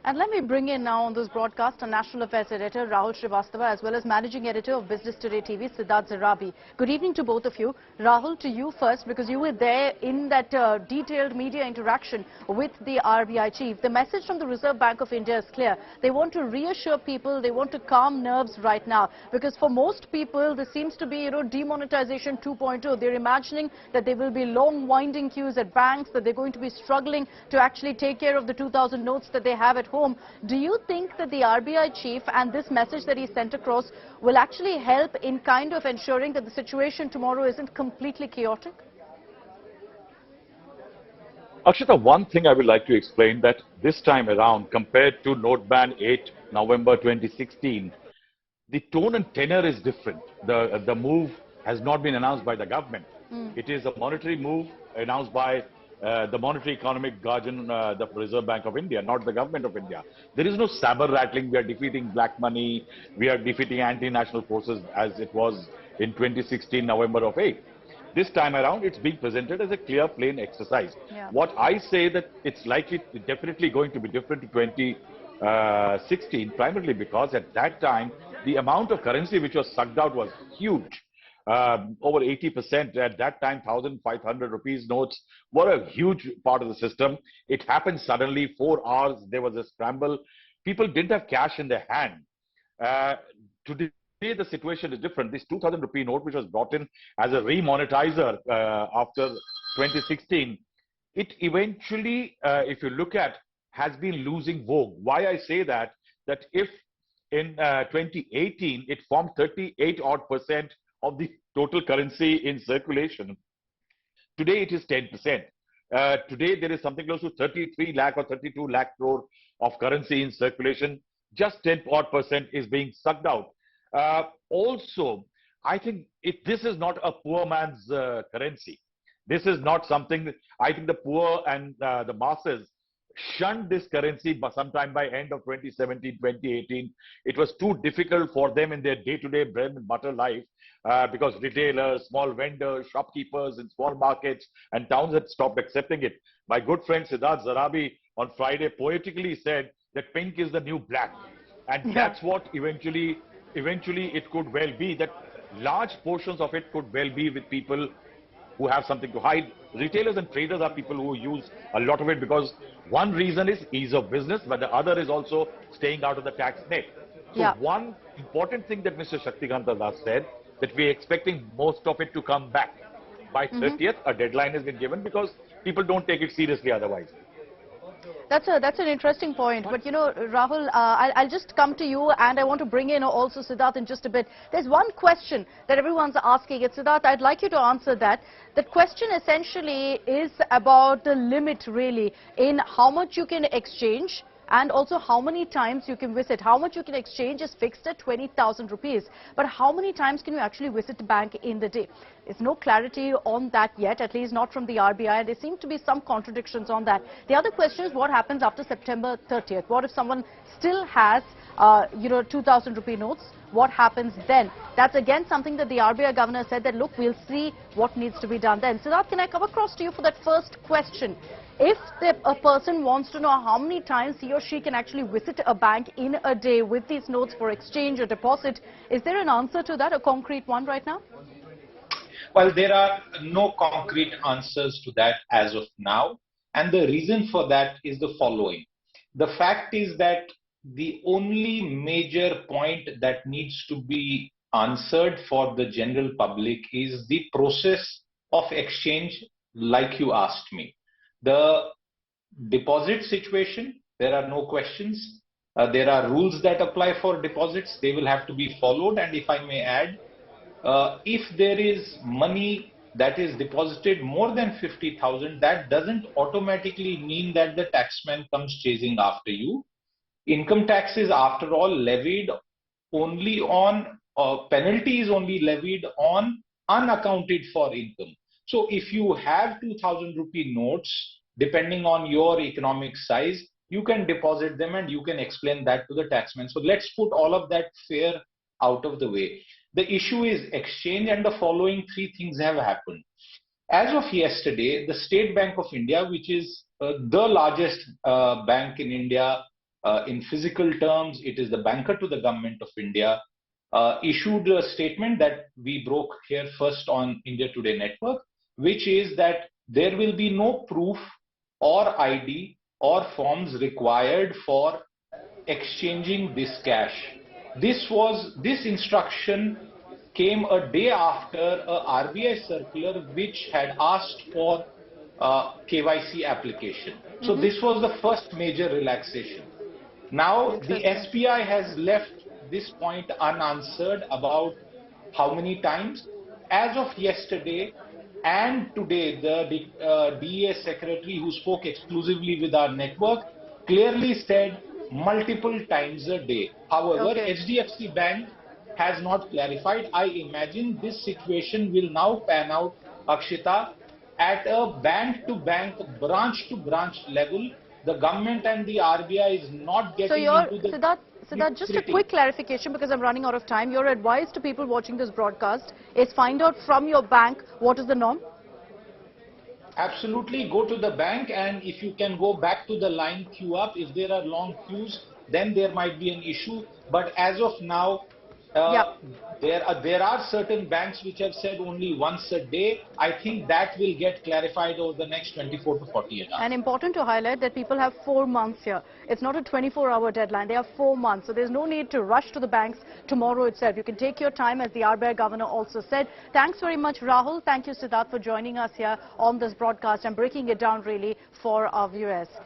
And let me bring in now on this broadcast a National Affairs Editor, Rahul Shrivastava, as well as Managing Editor of Business Today TV, Siddharth Zarabi. Good evening to both of you. Rahul, to you first, because you were there in that detailed media interaction with the RBI chief. The message from the Reserve Bank of India is clear. They want to reassure people, they want to calm nerves right now, because for most people, this seems to be, demonetization 2.0. They're imagining that there will be long winding queues at banks, that they're going to be struggling to actually take care of the 2,000 notes that they have at home. Do you think that the RBI chief and this message that he sent across will actually help in kind of ensuring that the situation tomorrow isn't completely chaotic? Akshita, one thing I would like to explain that this time around, compared to Note Ban 8 November 2016, the tone and tenor is different. The move has not been announced by the government. It is a monetary move announced by the monetary economic guardian, the Reserve Bank of India, not the government of India. There is no saber rattling. We are defeating black money. We are defeating anti-national forces as it was in 2016 November of 8. This time around, it's being presented as a clear, plain exercise. Yeah. What I say that it's definitely going to be different to 2016, primarily because at that time, the amount of currency which was sucked out was huge. Over 80% at that time, 1,500 rupees notes were a huge part of the system. It happened suddenly, 4 hours, there was a scramble. People didn't have cash in their hand. Today, the situation is different. This 2,000 rupee note, which was brought in as a remonetizer after 2016, it eventually, if you look at, has been losing vogue. Why I say that if in 2018, it formed 38% of the total currency in circulation. Today, it is 10%. Today, there is something close to 33 lakh or 32 lakh crore of currency in circulation. Just 10% is being sucked out. Also, I think this is not a poor man's currency. This is not something, I think the poor and the masses shunned this currency sometime by end of 2017, 2018. It was too difficult for them in their day-to-day bread and butter life because retailers, small vendors, shopkeepers in small markets and towns had stopped accepting it. My good friend Siddharth Zarabi on Friday poetically said that pink is the new black. And that's what eventually it could well be, that large portions of it could well be with people who have something to hide. Retailers and traders are people who use a lot of it because one reason is ease of business, but the other is also staying out of the tax net. So one important thing that Mr. Shaktikanta last said, that we're expecting most of it to come back by 30th. A deadline has been given because people don't take it seriously otherwise. That's an interesting point. But, Rahul, I'll just come to you, and I want to bring in also Siddharth in just a bit. There's one question that everyone's asking. It's Siddharth, I'd like you to answer that. The question essentially is about the limit, really, in how much you can exchange and also how many times you can visit. How much you can exchange is fixed at 20,000 rupees. But how many times can you actually visit the bank in the day? There's no clarity on that yet, at least not from the RBI. There seem to be some contradictions on that. The other question is what happens after September 30th? What if someone still has, 2,000 rupee notes? What happens then? That's again something that the RBI governor said that, look, we'll see what needs to be done then. Siddharth, can I come across to you for that first question? If a person wants to know how many times he or she can actually visit a bank in a day with these notes for exchange or deposit, is there an answer to that, a concrete one right now? Well, there are no concrete answers to that as of now. And the reason for that is the following. The fact is that the only major point that needs to be answered for the general public is the process of exchange, like you asked me. The deposit situation, there are no questions. There are rules that apply for deposits. They will have to be followed. And if I may add, if there is money that is deposited more than 50,000, that doesn't automatically mean that the taxman comes chasing after you. Income tax is, after all, levied only on, penalty is only levied on unaccounted for income. So if you have 2,000 rupee notes, depending on your economic size, you can deposit them and you can explain that to the taxman. So let's put all of that fear out of the way. The issue is exchange, and the following three things have happened. As of yesterday, the State Bank of India, which is the largest bank in India In physical terms, it is the banker to the Government of India, issued a statement that we broke here first on India Today Network, which is that there will be no proof or ID or forms required for exchanging this cash. This instruction came a day after a RBI circular which had asked for KYC application. So this was the first major relaxation. Now the SBI has left this point unanswered about how many times. As of yesterday and today, the DEA secretary who spoke exclusively with our network clearly said multiple times a day. However, HDFC Bank has not clarified. I imagine this situation will now pan out, Akshita, at a bank-to-bank, branch-to-branch level. The government and the RBI is not getting into the... Siddharth, just a quick clarification because I'm running out of time. Your advice to people watching this broadcast is find out from your bank what is the norm? Absolutely. Go to the bank, and if you can go back to the line queue up, if there are long queues, then there might be an issue. But as of now, there are certain banks which have said only once a day. I think that will get clarified over the next 24 to 48 hours. And important to highlight that people have 4 months here. It's not a 24-hour deadline. They have 4 months. So there's no need to rush to the banks tomorrow itself. You can take your time, as the RBI Governor also said. Thanks very much, Rahul. Thank you, Siddharth, for joining us here on this broadcast and breaking it down really for our viewers.